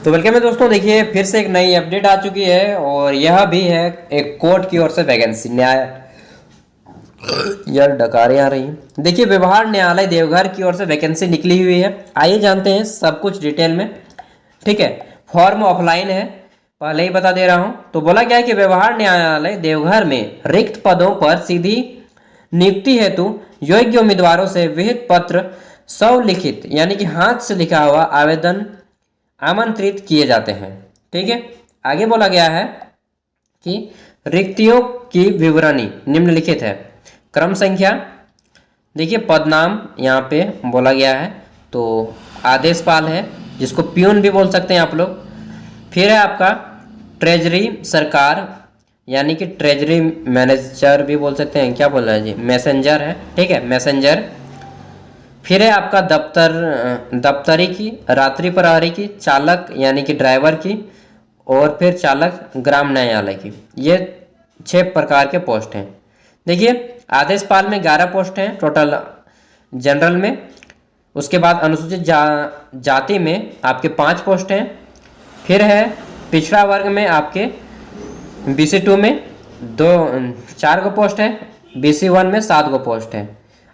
तो वेलकम है दोस्तों, देखिए फिर से एक नई अपडेट आ चुकी है और यह भी है एक कोर्ट की ओर से वैकेंसी। न्याय यार डकारें आ रही हैं। देखिए व्यवहार न्यायालय देवघर की ओर से वैकेंसी निकली हुई है। आइए जानते हैं सब कुछ डिटेल में। ठीक है, फॉर्म ऑफलाइन है, पहले ही बता दे रहा हूँ। तो बोला गया है कि व्यवहार न्यायालय देवघर में रिक्त पदों पर सीधी नियुक्ति हेतु योग्य उम्मीदवारों से विहित पत्र स्वलिखित यानी कि हाथ से लिखा हुआ आवेदन आमंत्रित किए जाते हैं। ठीक है, आगे बोला गया है कि रिक्तियों की विवरणी निम्नलिखित है। क्रम संख्या, देखिए पदनाम यहाँ पे बोला गया है, तो आदेशपाल है जिसको प्यून भी बोल सकते हैं आप लोग। फिर है आपका ट्रेजरी सरकार यानी कि ट्रेजरी मैनेजर भी बोल सकते हैं, क्या बोल रहा है जी, मैसेंजर है। ठीक है, मैसेंजर। फिर है आपका दफ्तरी की, रात्रि प्रहरी की, चालक यानी कि ड्राइवर की, और फिर चालक ग्राम न्यायालय की। ये 6 प्रकार के पोस्ट हैं। देखिए आदेशपाल में 11 पोस्ट हैं टोटल जनरल में। उसके बाद अनुसूचित जाति में आपके 5 पोस्ट हैं। फिर है पिछड़ा वर्ग में आपके BC2 में 4 गो पोस्ट है, BC1 में 7 गो पोस्ट है।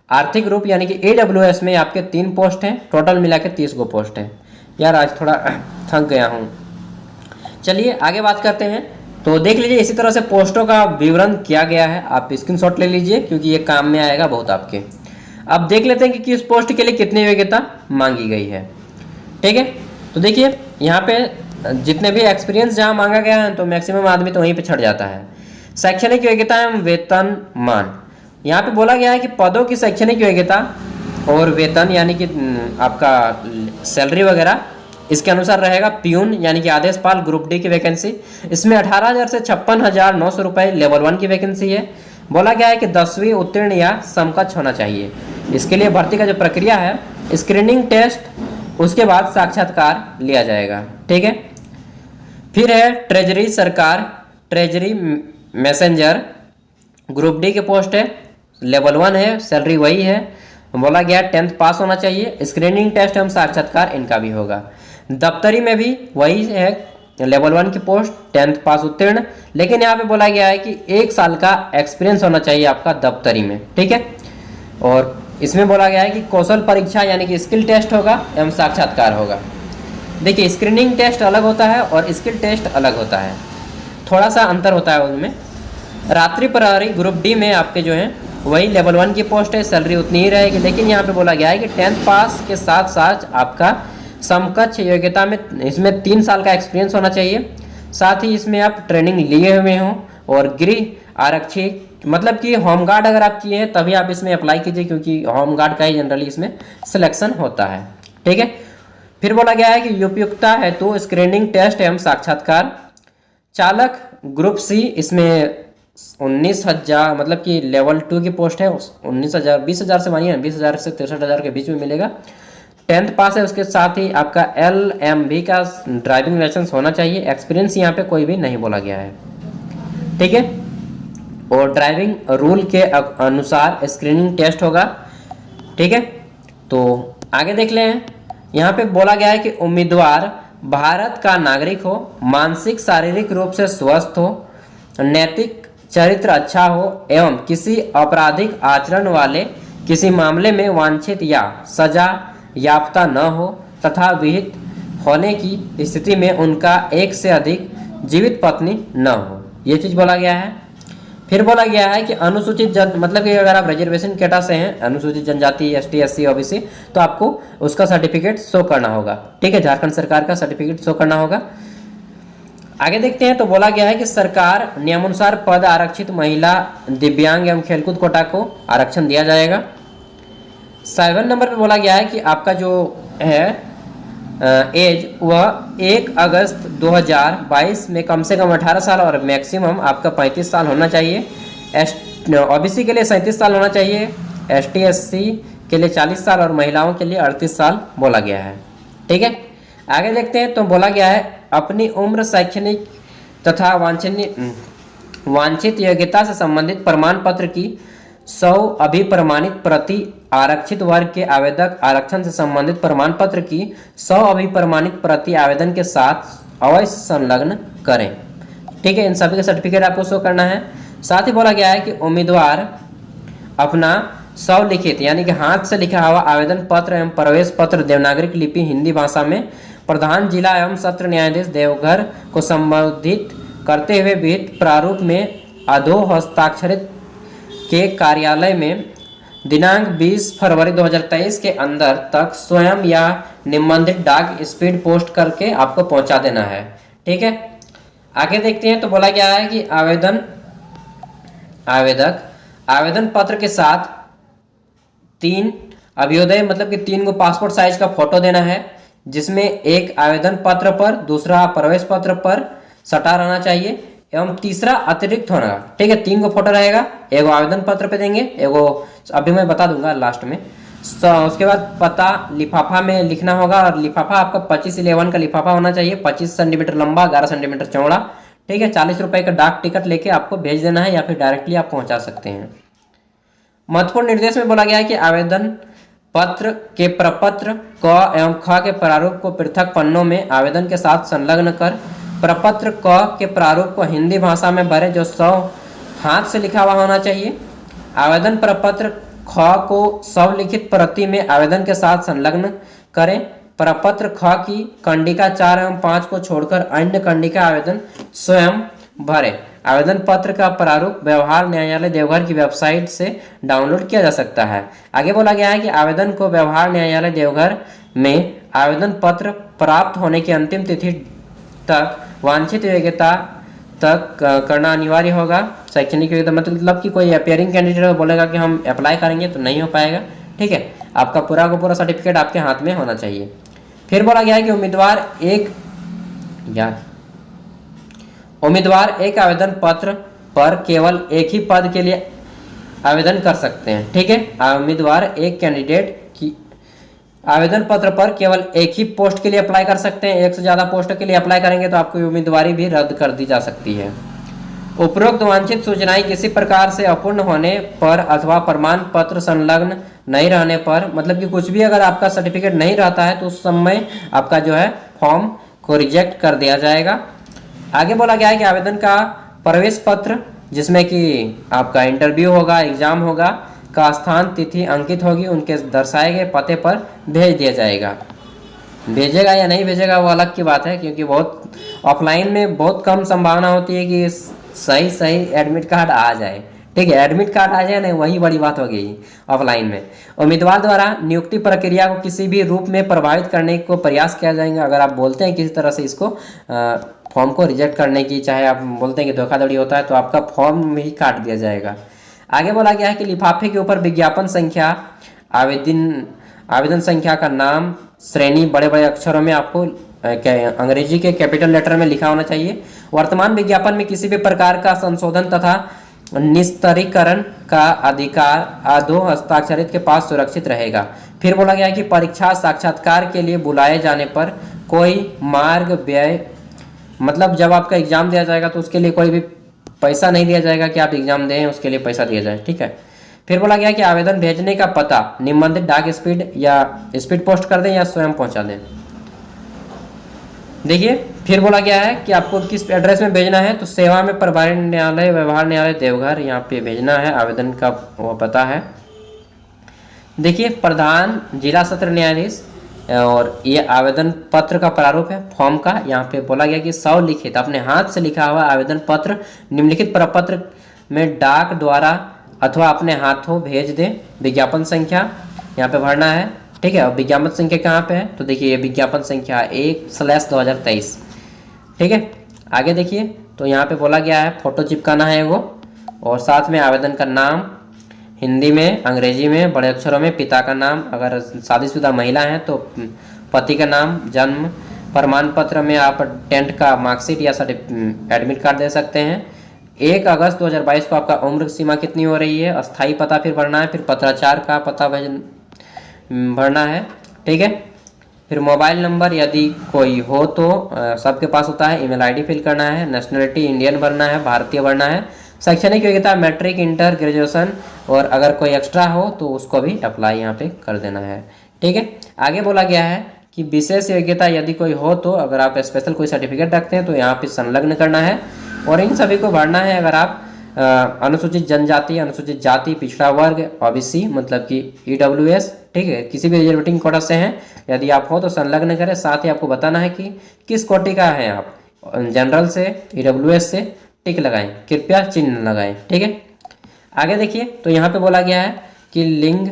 आर्थिक रूप यानी कि AWS में आपके 3 पोस्ट हैं, टोटल मिला के 30 गो पोस्ट हैं। यार आज थोड़ा थक गया हूँ। चलिए आगे बात करते हैं। तो देख लीजिए इसी तरह से पोस्टों का विवरण किया गया है, आप स्क्रीनशॉट ले लीजिए क्योंकि ये काम में आएगा बहुत आपके। अब देख लेते हैं कि किस पोस्ट के लिए कितनी योग्यता मांगी गई है। ठीक है, तो देखिए यहाँ पे जितने भी एक्सपीरियंस जहाँ मांगा गया है तो मैक्सिमम आदमी तो वहीं पे छट जाता है। शैक्षणिक योग्यता एवं वेतनमान, यहाँ पे बोला गया है कि पदों की शैक्षणिक योग्यता और वेतन यानी कि आपका सैलरी वगैरह इसके अनुसार रहेगा। प्यून यानी कि आदेशपाल ग्रुप डी की वैकेंसी, इसमें 18,000 से 56,900 रुपये लेवल 1 की वैकेंसी है। बोला गया है कि 10वीं उत्तीर्ण या समकक्ष होना चाहिए। इसके लिए भर्ती का जो प्रक्रिया है, स्क्रीनिंग टेस्ट, उसके बाद साक्षात्कार लिया जाएगा। ठीक है, फिर है ट्रेजरी सरकार, ट्रेजरी मैसेंजर ग्रुप डी के पोस्ट है, लेवल 1 है, सैलरी वही है। बोला गया 10th पास होना चाहिए। स्क्रीनिंग टेस्ट एवं साक्षात्कार इनका भी होगा। दफ्तरी में भी वही है, लेवल 1 की पोस्ट, 10th पास उत्तीर्ण, लेकिन यहाँ पे बोला गया है कि 1 साल का एक्सपीरियंस होना चाहिए आपका दफ्तरी में। ठीक है, और इसमें बोला गया है कि कौशल परीक्षा यानी कि स्किल टेस्ट होगा एवं साक्षात्कार होगा। देखिए स्क्रीनिंग टेस्ट अलग होता है और स्किल टेस्ट अलग होता है, थोड़ा सा अंतर होता है उनमें। रात्रि प्रहरी ग्रुप डी में आपके जो हैं वही लेवल 1 की पोस्ट है, सैलरी उतनी ही रहेगी, लेकिन यहाँ पे बोला गया है कि 10th पास के साथ साथ आपका समकक्ष योग्यता में इसमें 3 साल का एक्सपीरियंस होना चाहिए। साथ ही इसमें आप ट्रेनिंग लिए हुए हों और गृह आरक्षी मतलब कि होमगार्ड अगर आप किए हैं तभी आप इसमें अप्लाई कीजिए, क्योंकि होमगार्ड का ही जनरली इसमें सिलेक्शन होता है। ठीक है, फिर बोला गया है कि उपयुक्तता हेतु स्क्रीनिंग टेस्ट एवं साक्षात्कार। चालक ग्रुप सी, इसमें 19,000 मतलब कि लेवल 2 की पोस्ट है, 19,000 20,000 से मानिए 20,000 से 63,000 के बीच में मिलेगा। 10th पास है, उसके साथ ही आपका LMB का ड्राइविंग लाइसेंस होना चाहिए। एक्सपीरियंस यहाँ पे कोई भी नहीं बोला गया है। ठीक है, और ड्राइविंग रूल के अनुसार स्क्रीनिंग टेस्ट होगा। ठीक है, तो आगे देख लें। यहाँ पे बोला गया है कि उम्मीदवार भारत का नागरिक हो, मानसिक शारीरिक रूप से स्वस्थ हो, नैतिक चरित्र अच्छा हो एवं किसी आपराधिक आचरण वाले किसी मामले में वांछित या सजा याफ्ता न हो तथा विहित होने की स्थिति में उनका एक से अधिक जीवित पत्नी न हो, ये चीज़ बोला गया है। फिर बोला गया है कि अनुसूचित मतलब कि अगर आप रिजर्वेशन कैटा से हैं, अनुसूचित जनजाति, ST SC OBC, तो आपको उसका सर्टिफिकेट शो करना होगा। ठीक है, झारखंड सरकार का सर्टिफिकेट शो करना होगा। आगे देखते हैं। तो बोला गया है कि सरकार नियमानुसार पद आरक्षित महिला, दिव्यांग एवं खेलकूद कोटा को आरक्षण दिया जाएगा। 7 नंबर पे बोला गया है कि आपका जो है एज वह 1 अगस्त 2022 में कम से कम 18 साल और मैक्सिमम आपका 35 साल होना चाहिए। OBC के लिए 37 साल होना चाहिए, ST SC के लिए 40 साल और महिलाओं के लिए 38 साल बोला गया है। ठीक है, आगे देखते हैं। तो बोला गया है अपनी उम्र, शैक्षणिक तथा वांछित योग्यता से संबंधित प्रमाण पत्र की 100 अभिप्रमाणित प्रति आरक्षित वर्ग के आवेदक आरक्षण से संबंधित प्रमाण पत्र की 100 अभिप्रमाणित प्रति आवेदन के साथ अवश्य संलग्न करें। ठीक है, इन सभी का सर्टिफिकेट आपको शो करना है। साथ ही बोला गया है कि उम्मीदवार अपना स्वलिखित यानी कि हाथ से लिखा हुआ आवेदन पत्र एवं प्रवेश पत्र देवनागरी लिपि हिंदी भाषा में प्रधान जिला एवं सत्र न्यायाधीश देवघर को संबोधित करते हुए विहित प्रारूप में अधो हस्ताक्षरित के कार्यालय में दिनांक 20 फरवरी 2023 के अंदर तक स्वयं या निबंधित डाक स्पीड पोस्ट करके आपको पहुंचा देना है। ठीक है, आगे देखते हैं। तो बोला गया है कि आवेदक आवेदन पत्र के साथ 3 अभ्युदय मतलब कि 3 गो पासपोर्ट साइज का फोटो देना है, जिसमें एक आवेदन पत्र पर, दूसरा प्रवेश पत्र पर सटा रहना चाहिए एवं तीसरा अतिरिक्त होना। ठीक है, 3 गो फोटो रहेगा, एगो आवेदन पत्र पे देंगे, एगो अभी मैं बता दूंगा लास्ट में। उसके बाद पता लिफाफा में लिखना होगा और लिफाफा आपका 25/11 का लिफाफा होना चाहिए, 25 सेंटीमीटर लंबा, 11 सेंटीमीटर चौड़ा। ठीक है, 40 रुपए का डाक टिकट लेके आपको भेज देना है या फिर डायरेक्टली आप पहुंचा सकते हैं। महत्वपूर्ण निर्देश में बोला गया है कि आवेदन पत्र के प्रपत्र क एवं ख के प्रारूप को पृथक पन्नों में आवेदन के साथ संलग्न कर प्रपत्र क के प्रारूप को हिंदी भाषा में भरें जो 100 हाथ से लिखा हुआ होना चाहिए। आवेदन प्रपत्र ख को स्वलिखित प्रति में आवेदन के साथ संलग्न करें। प्रपत्र ख की कंडिका 4 एवं 5 को छोड़कर अन्य कंडिका आवेदन स्वयं भरें। आवेदन पत्र का प्रारूप व्यवहार न्यायालय देवघर की वेबसाइट से डाउनलोड किया जा सकता है। आगे बोला गया है कि आवेदन को व्यवहार न्यायालय देवघर में आवेदन पत्र प्राप्त होने की अंतिम तिथि तक वांछित योग्यता तक करना अनिवार्य होगा। शैक्षणिक योग्यता मतलब कि कोई अपियरिंग कैंडिडेट बोलेगा कि हम अप्लाई करेंगे तो नहीं हो पाएगा। ठीक है, आपका पूरा का पूरा सर्टिफिकेट आपके हाथ में होना चाहिए। फिर बोला गया है कि उम्मीदवार एक आवेदन पत्र पर केवल एक ही पद के लिए आवेदन कर सकते हैं। ठीक है, उम्मीदवार एक कैंडिडेट की आवेदन पत्र पर केवल एक ही पोस्ट के लिए अप्लाई कर सकते हैं। एक से ज़्यादा पोस्ट के लिए अप्लाई करेंगे तो आपकी उम्मीदवारी भी रद्द कर दी जा सकती है। उपरोक्त वांछित सूचनाएं किसी प्रकार से अपूर्ण होने पर अथवा प्रमाण पत्र संलग्न नहीं रहने पर, मतलब कि कुछ भी अगर आपका सर्टिफिकेट नहीं रहता है तो उस समय आपका जो है फॉर्म को रिजेक्ट कर दिया जाएगा। आगे बोला गया है कि आवेदन का प्रवेश पत्र जिसमें कि आपका इंटरव्यू होगा, एग्जाम होगा का स्थान तिथि अंकित होगी, उनके दर्शाए गए पते पर भेज दिया जाएगा। भेजेगा या नहीं भेजेगा वो अलग की बात है, क्योंकि बहुत ऑफलाइन में बहुत कम संभावना होती है कि सही एडमिट कार्ड आ जाए। ठीक है, एडमिट कार्ड आ जाए नहीं, वही बड़ी बात हो गई ऑफलाइन में। उम्मीदवार द्वारा नियुक्ति प्रक्रिया को किसी भी रूप में प्रभावित करने को प्रयास किया जाएगा। अगर आप बोलते हैं किसी तरह से इसको फॉर्म को रिजेक्ट करने की, चाहे आप बोलते हैं कि धोखाधड़ी होता है, तो आपका फॉर्म में ही काट दिया जाएगा। आगे बोला गया है कि लिफाफे के ऊपर विज्ञापन संख्या, आवेदन संख्या का नाम, श्रेणी बड़े बड़े अक्षरों में आपको अंग्रेजी के कैपिटल लेटर में लिखा होना चाहिए। वर्तमान विज्ञापन में किसी भी प्रकार का संशोधन तथा निस्तारीकरण का अधिकार अधो हस्ताक्षरित के पास सुरक्षित रहेगा। फिर बोला गया है कि परीक्षा साक्षात्कार के लिए बुलाए जाने पर कोई मार्ग व्यय, मतलब जब आपका एग्जाम दिया जाएगा तो उसके लिए कोई भी पैसा नहीं दिया जाएगा कि आप एग्जाम दें, उसके लिए पैसा दिया जाए। ठीक है, फिर बोला गया कि आवेदन भेजने का पता निबंधित डाक स्पीड या स्पीड पोस्ट कर दें या स्वयं पहुंचा दें। देखिए, फिर बोला गया है कि आपको किस एड्रेस में भेजना है, तो सेवा में प्रभारी न्यायालय व्यवहार न्यायालय देवघर, यहाँ पे भेजना है। आवेदन का वो पता है। देखिए, प्रधान जिला सत्र न्यायाधीश, और ये आवेदन पत्र का प्रारूप है फॉर्म का। यहाँ पे बोला गया कि स्वलिखित अपने हाथ से लिखा हुआ आवेदन पत्र निम्नलिखित प्रपत्र में डाक द्वारा अथवा अपने हाथों भेज दें। विज्ञापन संख्या यहाँ पे भरना है। ठीक है, और विज्ञापन संख्या कहाँ पे है, तो देखिए ये विज्ञापन संख्या 1/2023। ठीक है, आगे देखिए, तो यहाँ पे बोला गया है फोटो चिपकाना है वो, और साथ में आवेदन का नाम हिंदी में, अंग्रेजी में बड़े अक्षरों में, पिता का नाम, अगर शादीशुदा महिला हैं तो पति का नाम, जन्म प्रमाण पत्र में आप 10th का मार्कशीट या एडमिट कार्ड दे सकते हैं। 1 अगस्त 2022 को आपका उम्र सीमा कितनी हो रही है, अस्थाई पता फिर भरना है, फिर पत्राचार का पता भरना है। ठीक है, फिर मोबाइल नंबर यदि कोई हो तो सबके पास होता है, ईमेल आईडी फिल करना है, नेशनलिटी इंडियन भरना है, भारतीय भरना है, शैक्षणिक योग्यता मैट्रिक, इंटर, ग्रेजुएशन, और अगर कोई एक्स्ट्रा हो तो उसको भी अप्लाई यहाँ पे कर देना है। ठीक है, आगे बोला गया है कि विशेष योग्यता यदि कोई हो तो अगर आप स्पेशल कोई सर्टिफिकेट रखते हैं तो यहाँ पे संलग्न करना है, और इन सभी को भरना है। अगर आप अनुसूचित जनजाति, अनुसूचित जाति, पिछड़ा वर्ग, ओबीसी मतलब कि ईडब्ल्यूएस, ठीक है, किसी भी रिजर्वेटिंग कोटा से हैं, यदि आप हो तो संलग्न करें। साथ ही आपको बताना है कि किस कोटि का है आप, जनरल से, ईडब्ल्यूएस से, टिक लगाएं, कृपया चिन्ह लगाएं। ठीक है, आगे देखिए तो यहाँ पे बोला गया है कि लिंग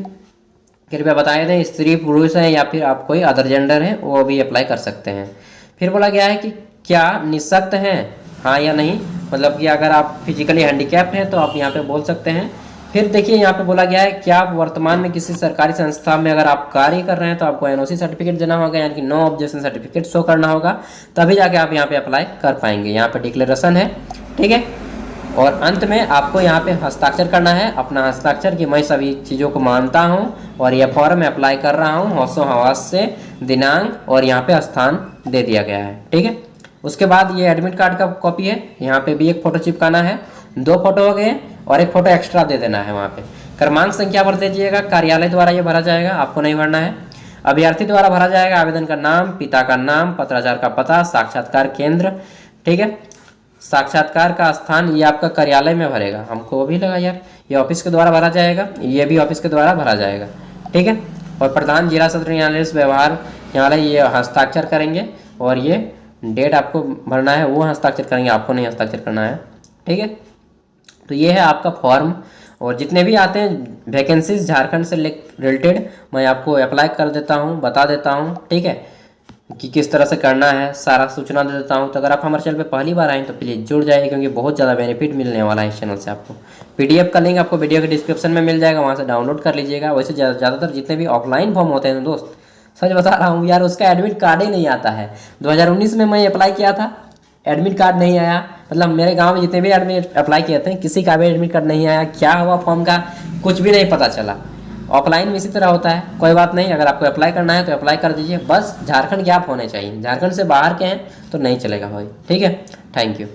कृपया बताए दें, स्त्री पुरुष है या फिर आप कोई अदर जेंडर है, वो भी अप्लाई कर सकते हैं। फिर बोला गया है कि क्या निःशक्त हैं, हाँ या नहीं, मतलब कि अगर आप फिजिकली हैंडीकैप्ड हैं तो आप यहाँ पे बोल सकते हैं। फिर देखिए यहाँ पे बोला गया है क्या आप वर्तमान में किसी सरकारी संस्था में अगर आप कार्य कर रहे हैं तो आपको एनओसी सर्टिफिकेट देना होगा, यानी कि नो ऑब्जेक्शन सर्टिफिकेट शो करना होगा, तभी जाके आप यहाँ पे अप्लाई कर पाएंगे। यहाँ पे डिक्लेरेशन है, ठीक है, और अंत में आपको यहाँ पे हस्ताक्षर करना है, अपना हस्ताक्षर कि मैं सभी चीज़ों को मानता हूँ और यह फॉर्म मैं अप्लाई कर रहा हूँ, होशो हवास से, दिनांक और यहाँ पे स्थान दे दिया गया है। ठीक है, उसके बाद ये एडमिट कार्ड का कॉपी है, यहाँ पे भी एक फ़ोटो चिपकाना है, 2 फोटो हो गए और एक फ़ोटो एक्स्ट्रा दे देना है वहाँ पे। क्रमांक संख्या भर दीजिएगा, कार्यालय द्वारा ये भरा जाएगा, आपको नहीं भरना है। अभ्यर्थी द्वारा भरा जाएगा, आवेदन का नाम, पिता का नाम, पत्राचार का पता, साक्षात्कार केंद्र, ठीक है, साक्षात्कार का स्थान ये आपका कार्यालय में भरेगा, हमको वो भी लगा यार, ये ऑफिस के द्वारा भरा जाएगा, ये भी ऑफिस के द्वारा भरा जाएगा। ठीक है, और प्रधान जिला सत्र न्यायालय व्यवहार न्यायालय ये हस्ताक्षर करेंगे और ये डेट आपको भरना है, वो हस्ताक्षर करेंगे, आपको नहीं हस्ताक्षर करना है। ठीक है, तो ये है आपका फॉर्म, और जितने भी आते हैं वैकेंसीज झारखंड से रिलेटेड मैं आपको अप्लाई कर देता हूँ, बता देता हूँ। ठीक है, कि किस तरह से करना है, सारा सूचना दे देता हूँ। तो अगर आप हमारे चैनल पे पहली बार आएँ तो प्लीज़ जुड़ जाइए, क्योंकि बहुत ज़्यादा बेनिफिट मिलने वाला है इस चैनल से आपको। पीडीएफ का लिंक आपको वीडियो के डिस्क्रिप्शन में मिल जाएगा, वहाँ से डाउनलोड कर लीजिएगा। वैसे ज़्यादातर जितने भी ऑफलाइन फॉर्म होते हैं दोस्त, सच बता रहा हूँ यार, उसका एडमिट कार्ड ही नहीं आता है। 2019 में मैं अप्लाई किया था, एडमिट कार्ड नहीं आया, मतलब मेरे गांव में जितने भी एडमिट अप्लाई किए थे किसी का भी एडमिट कार्ड नहीं आया, क्या हुआ फॉर्म का कुछ भी नहीं पता चला। ऑफलाइन में इसी तरह होता है, कोई बात नहीं, अगर आपको अप्लाई करना है तो अप्लाई कर दीजिए, बस झारखंड के आप होने चाहिए, झारखंड से बाहर के हैं तो नहीं चलेगा भाई। ठीक है, थैंक यू।